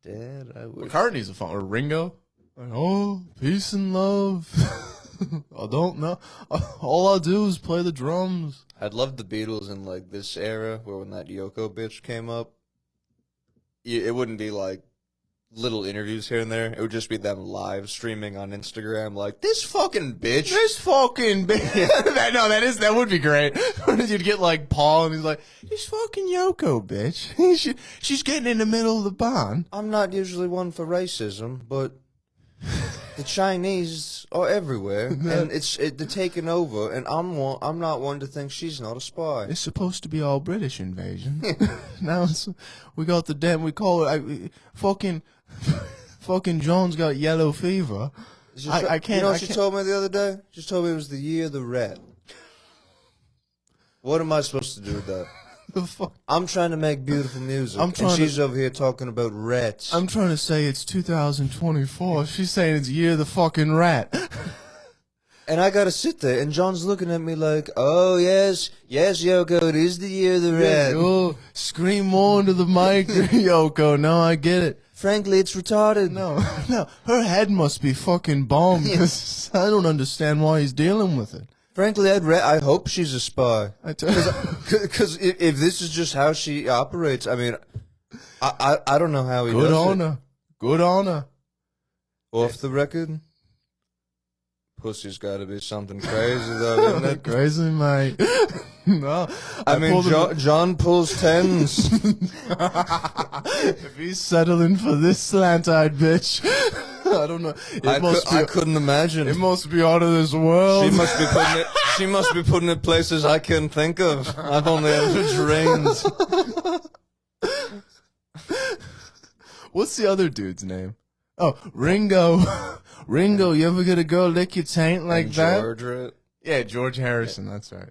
Dad, I wish. McCartney's a fun, or Ringo. Like, oh, peace and love. I don't know. All I'll do is play the drums. I'd love the Beatles in like this era, where when that Yoko bitch came up, it wouldn't be like little interviews here and there. It would just be them live streaming on Instagram, like this fucking bitch. That would be great. You'd get like Paul, and he's like, "This fucking Yoko bitch. She's getting in the middle of the barn." I'm not usually one for racism, but the Chinese are everywhere, and they're taking over. And I'm not one to think she's not a spy. It's supposed to be all British invasion. Now we got we call it fucking John's got yellow fever. I can't. You know what she told me the other day? She told me it was the year of the rat. What am I supposed to do with that? The fuck? I'm trying to make beautiful music, and she's over here talking about rats. I'm trying to say it's 2024. She's saying it's year of the fucking rat. And I gotta sit there, and John's looking at me like, "Oh yes, Yoko, it is the year of the rat." Oh, scream more into the mic, Yoko. No, I get it. Frankly, it's retarded. No, her head must be fucking bombed. I don't understand why he's dealing with it. Frankly, I hope she's a spy. Because if this is just how she operates, I mean, I don't know how he does it. Good on her. Off the record, pussy's got to be something crazy, though, isn't it? Crazy, mate. No, I mean, John pulls tens. If he's settling for this slant-eyed bitch, I don't know. I couldn't imagine. It must be out of this world. She must be putting it places I couldn't think of. I've only ever dreamed. What's the other dude's name? Oh, Ringo. Ringo, you ever get a girl lick your taint like that? George, right? Yeah, George Harrison, that's right.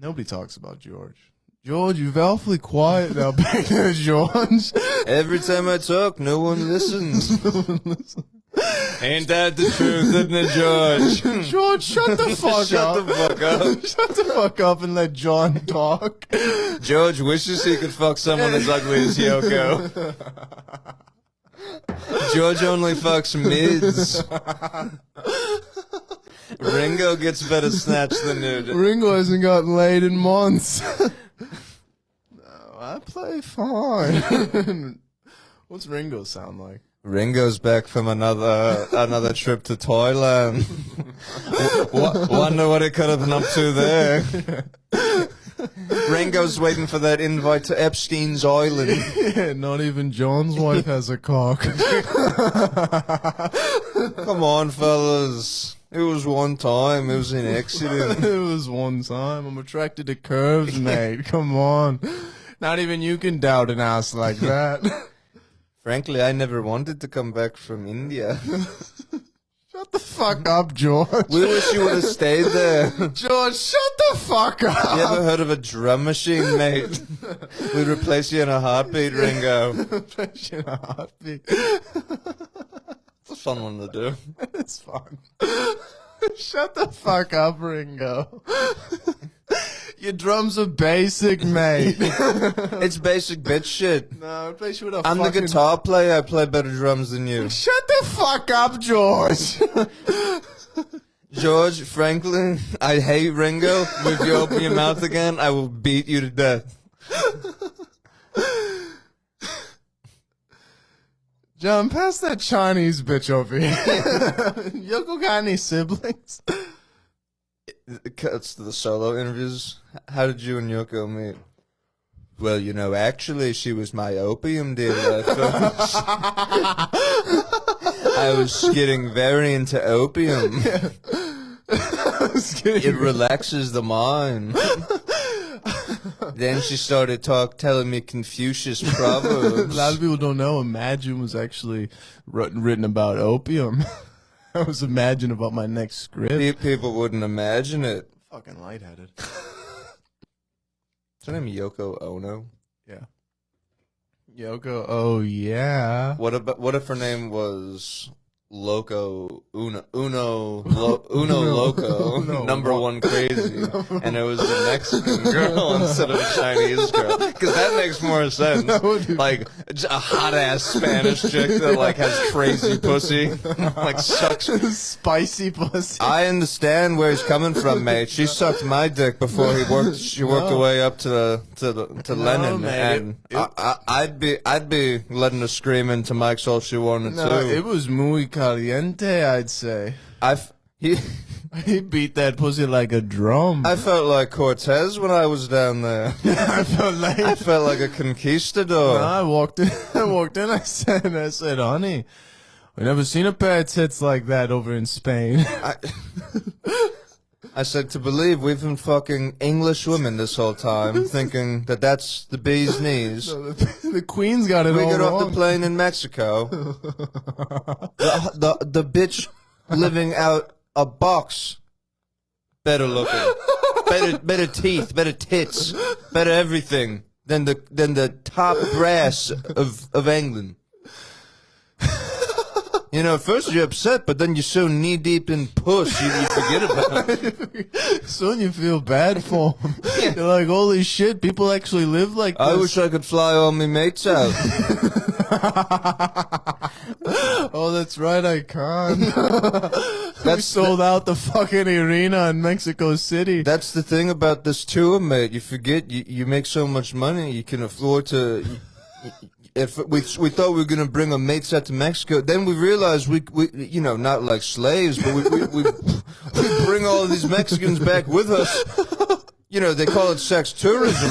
Nobody talks about George. George, you're awfully quiet now back there, George. Every time I talk, no one listens. Ain't that the truth, isn't it, George? George, shut the fuck Shut up. the fuck up. Shut the fuck up and let John talk. George wishes he could fuck someone as ugly as Yoko. George only fucks mids. Ringo gets better snatch than you. Ringo hasn't gotten laid in months. No, I play fine. What's Ringo sound like? Ringo's back from another trip to Thailand. Wonder what he could have been up to there. Ringo's waiting for that invite to Epstein's Island. Yeah, not even John's wife has a cock. Come on, fellas. It was one time. It was an accident. It was one time. I'm attracted to curves, mate. Come on. Not even you can doubt an ass like that. Frankly, I never wanted to come back from India. Shut the fuck up, George. We wish you would have stayed there. George, shut the fuck up. You ever heard of a drum machine, mate? We'd replace you in a heartbeat, Ringo. Replace you in a heartbeat. It's a fun one to do. It's fun. Shut the fuck up, Ringo. Your drums are basic, mate. It's basic bitch shit. No, replace you with a I'm the guitar player. I play better drums than you. Shut the fuck up, George. George, frankly, I hate Ringo. If you open your mouth again, I will beat you to death. John, pass that Chinese bitch over here. Yoko got any siblings? It cuts to the solo interviews. How did you and Yoko meet? Well, you know, actually, she was my opium dealer. I was getting very into opium. It relaxes the mind. Then she started telling me Confucius proverbs. A lot of people don't know Imagine was actually written about opium. I was imagining about my next script. People wouldn't imagine it. Fucking lightheaded. Is her name Yoko Ono? Yeah. Yoko, oh yeah. What if her name was Loco Uno Loco, no, number one crazy, and it was a Mexican girl instead of a Chinese girl? Because that makes more sense. Like, a hot-ass Spanish chick that, like, has crazy pussy. Like, sucks. Spicy pussy. I understand where he's coming from, mate. She sucked my dick before she worked her way up to Lennon. Man, and I'd be letting her scream into Mike's all she wanted to. It was muy caliente, I'd say. He beat that pussy like a drum. I felt like Cortez when I was down there. I felt like a conquistador. I walked in. I said, honey, we never seen a pair of tits like that over in Spain. I said, to believe we've been fucking English women this whole time, thinking that that's the bee's knees. The Queen's got it all wrong. We get off the plane in Mexico. the bitch living out a box, better looking, better teeth, better tits, better everything than the top brass of England. You know, at first you're upset, but then you're so knee deep in puss, you forget about it. Soon you feel bad for them. Yeah. You're like, holy shit, people actually live like this. I wish I could fly all my mates out. Oh, that's right, I can't. We sold out the fucking arena in Mexico City. That's the thing about this tour, mate. You forget you make so much money, you can afford to. If we thought we were gonna bring our mates out to Mexico, then we realized we you know, not like slaves, but we bring all of these Mexicans back with us. You know, they call it sex tourism,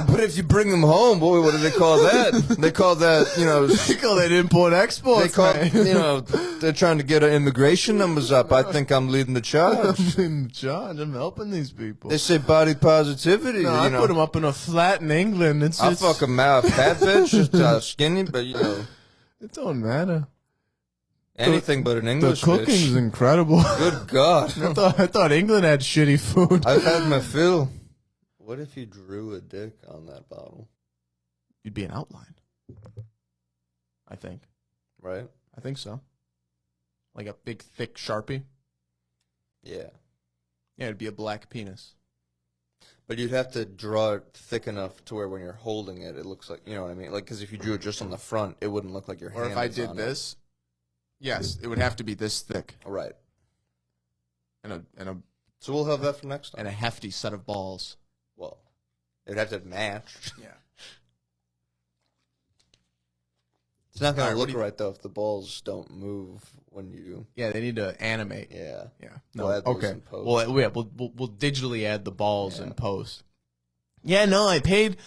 but if you bring them home, boy, what do they call that? They call that, you know, they call that import-export. They call, you know, they're trying to get our immigration numbers up. I think I'm leading the charge. I'm helping these people. They say body positivity. No, I put them up in a flat in England. I'll fuck them out. Fat bitch, just skinny, but you know, it don't matter. Anything but an English The cooking's bitch. incredible. Good God. I thought England had shitty food. I've had my fill. What if you drew a dick on that bottle? You'd be an outline. I think. Right? I think so. Like a big, thick Sharpie? Yeah. Yeah, it'd be a black penis. But you'd have to draw it thick enough to where when you're holding it, it looks like, you know what I mean? Like, because if you drew it just on the front, it wouldn't look like your hand. Or if I did this... Yes, it would have to be this thick. Right. And a So we'll have that for next time. And a hefty set of balls. Well, it'd have to match. Yeah. It's not going to look right, though, if the balls don't move when you... Yeah, they need to animate. Yeah. Yeah. No, we'll add those in post. Well, yeah, we'll digitally add the balls in post. Yeah, no, I paid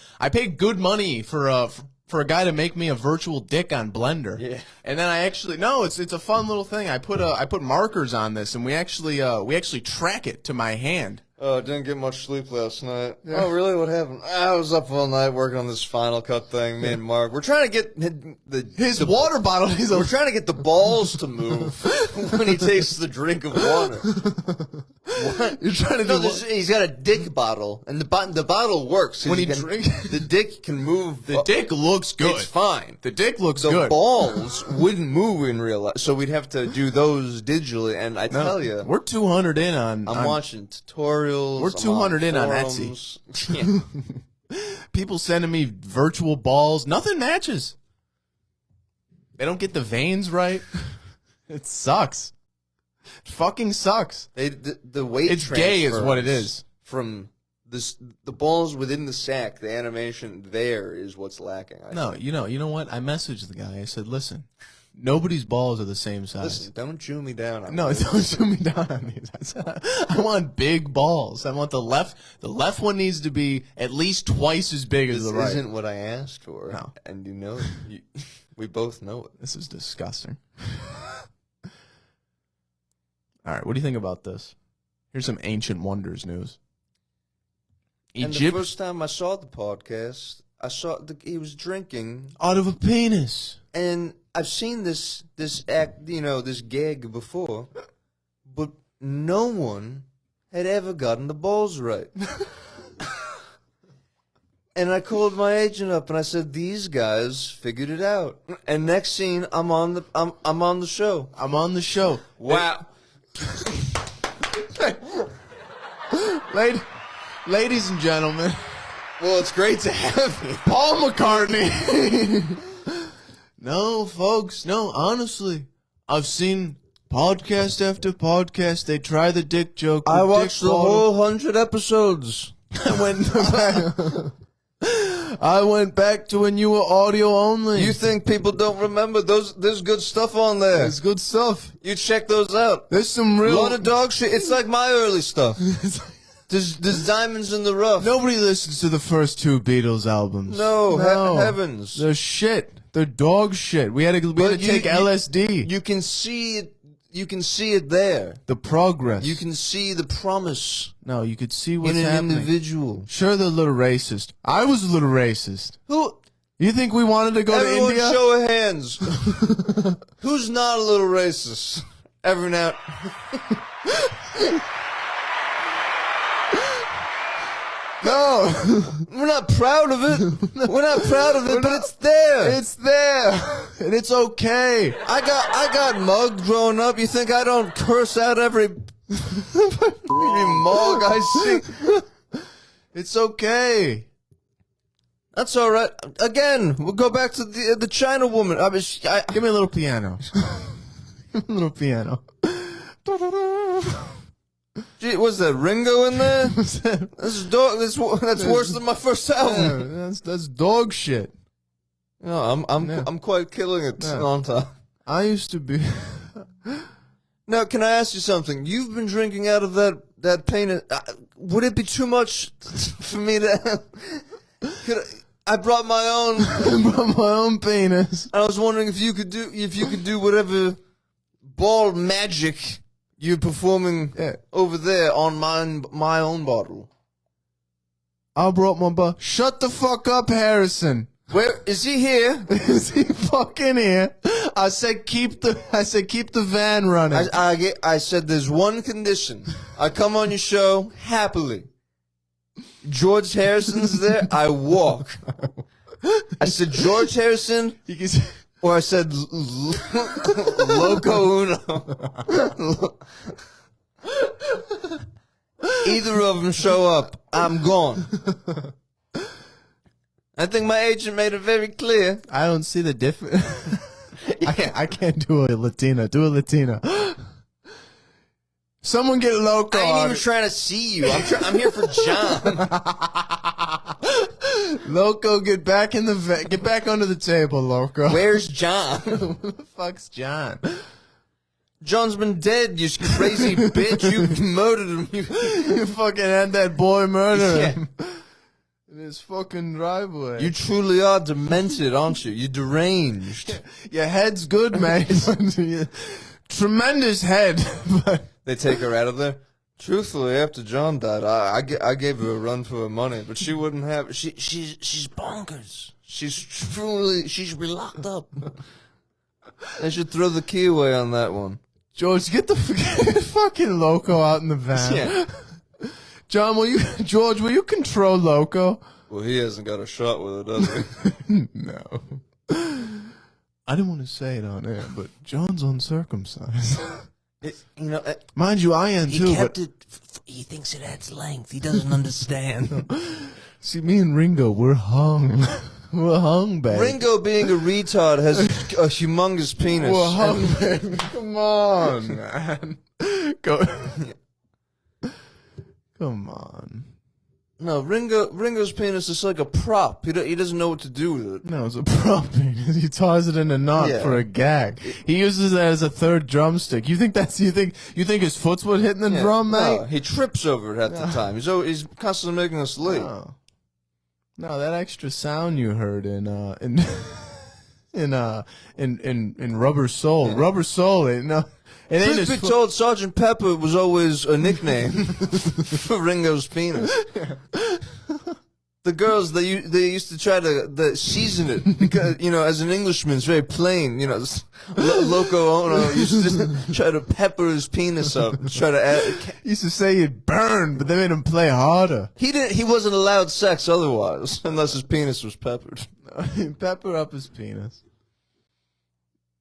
good money for a guy to make me a virtual dick on Blender. Yeah. And then I actually it's a fun little thing. I put markers on this, and we actually track it to my hand. Oh, didn't get much sleep last night. Yeah. Oh, really? What happened? I was up all night working on this Final Cut thing. Me and Mark. We're trying to get his water bottle. We're trying to get the balls to move when he takes the drink of water. What? You're trying to do? He's got a dick bottle, and the bottle works. When he drinks, the dick can move. The dick looks good. It's fine. The dick looks good. The balls wouldn't move in real life, so we'd have to do those digitally. And I tell you, we're 200 in on. I'm watching tutorials. We're 200 in on Etsy. Yeah. People sending me virtual balls. Nothing matches. They don't get the veins right. It sucks. It fucking sucks. The weight. It's gay, is what it is. From the balls within the sack, the animation there is what's lacking. I think. You know what? I messaged the guy. I said, listen. Nobody's balls are the same size. Listen, don't chew me down on No, don't chew me down on these. I said, I want big balls. I want the left one needs to be at least twice as big as the right. This isn't what I asked for. No. And you know, we both know it. This is disgusting. All right, what do you think about this? Here's some Ancient Wonders news. And the first time I saw the podcast, I saw he was drinking out of a penis. And I've seen this act, this gag before, but no one had ever gotten the balls right. And I called my agent up and I said, "These guys figured it out." And next scene, I'm on the show. I'm on the show. Wow. Ladies and gentlemen, Well, it's great to have you. Paul McCartney. No, folks. No, honestly. I've seen podcast after podcast. They try the dick joke. I watched the whole 100 episodes. I went back to when you were audio only. You think people don't remember those? There's good stuff on there. There's good stuff. You check those out. There's some real... A lot of dog shit. It's like my early stuff. There's diamonds in the rough. Nobody listens to the first 2 Beatles albums. No. Heavens. They're shit. They're dog shit. We had to take LSD. You can see it. You can see it there. The progress. You can see the promise. No, you could see what's in an happening. Individual. Sure, they're a little racist. I was a little racist. Who? You think we wanted to go to India? Everyone show of hands. Who's not a little racist? Every now... No. We're not proud of it. We're not proud of it, but it's there. It's there. And it's okay. I got mugged growing up. You think I don't curse out every mug I see? It's okay. That's all right. Again, we'll go back to the China woman. Give me a little piano. Give me a little piano. Gee, was that Ringo in there? That's worse than my first album. Yeah, that's dog shit. No, I'm quite killing it, aren't I? I used to be. Now, can I ask you something? You've been drinking out of that paint. Would it be too much for me to? I brought my own. I brought my own penis. I was wondering if you could do whatever ball magic you're performing over there on my own bottle. I brought my bottle. Shut the fuck up, Harrison. Where is he here? Is he fucking here? I said keep the van running. I said there's one condition. I come on your show happily. George Harrison's there. I walk. I said George Harrison. Or I said, Loco Uno. Either of them show up, I'm gone. I think my agent made it very clear. I don't see the difference. I can't do a Latina. Do a Latina. Someone get Loco. I ain't even trying to see you. I'm here for John. Loco, get back under the table, Loco. Where's John? Who the fuck's John? John's been dead, you crazy bitch. You murdered him. You fucking had that boy murder him. In his fucking driveway. You truly are demented, aren't you? You're deranged. Your head's good, mate. Tremendous head. But they take her out of there? Truthfully, after John died, I gave her a run for her money, but she wouldn't have. She's bonkers. She's be locked up. They should throw the key away on that one. George, get the fucking Loco out in the van. Yeah. John, will you control Loco? Well, he hasn't got a shot with it, does he? No. I didn't want to say it on air, but John's uncircumcised. Mind you, I am too. He kept it. He thinks it adds length. He doesn't understand. See, me and Ringo, we're hung. We're hung, baby. Ringo, being a retard, has a humongous penis. We're hung, baby. Come on, man. Come on. No, Ringo's penis is like a prop. He doesn't know what to do with it. No, it's a prop penis. He ties it in a knot for a gag. He uses it as a third drumstick. You think his foot's what hitting the drum, mate? No, he trips over it at the time. He's constantly making us late. No, that extra sound you heard in Rubber Soul. Yeah. Rubber Soul, Truth be told, Sergeant Pepper was always a nickname for Ringo's penis. The girls, they used to try to season it because, as an Englishman, it's very plain. Loco Ono used to try to pepper his penis up, try to add. He used to say he'd burn, but they made him play harder. He wasn't allowed sex otherwise, unless his penis was peppered. Pepper up his penis.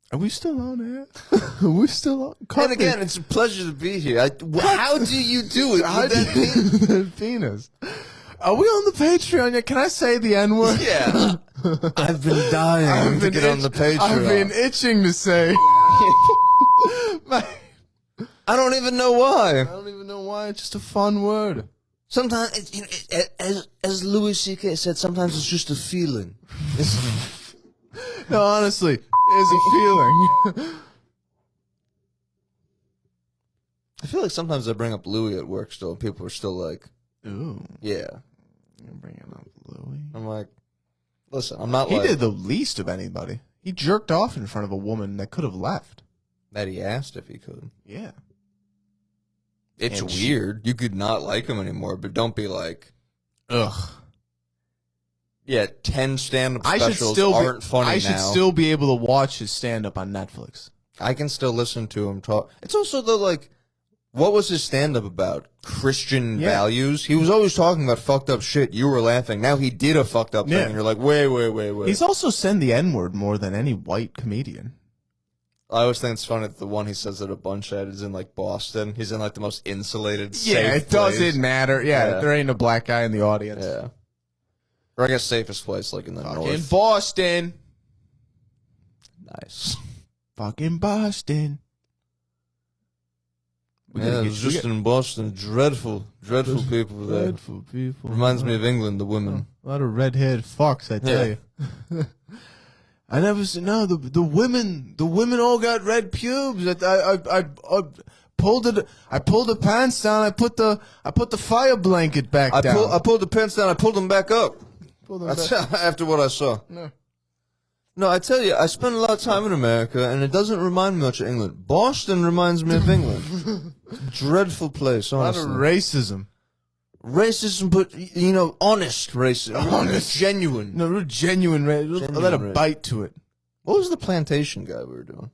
Are we still on air? Are we still on? And again, it's a pleasure to be here. How do you do it with that penis? Penis. Are we on the Patreon yet? Can I say the N-word? Yeah. I've been dying to get on the Patreon. I've been itching to say. I don't even know why. I don't even know why. It's just a fun word. Sometimes, as Louis C.K. said, sometimes it's just a feeling. No, honestly, it's a feeling. I feel like sometimes I bring up Louis at work still, and people are still like, ooh. Yeah. You're bringing up Louis? I'm like, listen, I'm not He like... did the least of anybody. He jerked off in front of a woman that could have left. That he asked if he could. Yeah. It's weird. You could not like him anymore, but don't be like, ugh. Yeah, 10 stand-up specials aren't funny now. I should still be able to watch his stand-up on Netflix. I can still listen to him talk. It's also the, like, what was his stand-up about? Christian values? He was always talking about fucked up shit. You were laughing. Now he did a fucked up thing, and you're like, wait. He's also said the N-word more than any white comedian. I always think it's funny that the one he says it a bunch at is in, like, Boston. He's in, like, the most insulated, safe it place. doesn't matter. Yeah, there ain't a black guy in the audience. Yeah. Or I guess safest place, like, in the north. In Boston. Nice. Fucking Boston. Yeah, it's just in Boston. Dreadful people there. Dreadful people. Reminds me of England, the women. A lot of red-haired fucks, I tell you. I never said no. The women all got red pubes. I pulled it. I pulled the pants down. I put the fire blanket back down. I pulled the pants down. I pulled them back up. After what I saw. No, I tell you, I spent a lot of time in America, and it doesn't remind me much of England. Boston reminds me of England. Dreadful place, honestly. A lot of racism. Racism, but, you know, honest racism. Honest. Genuine. No, real genuine racism. Let a bite to it. What was the plantation guy we were doing?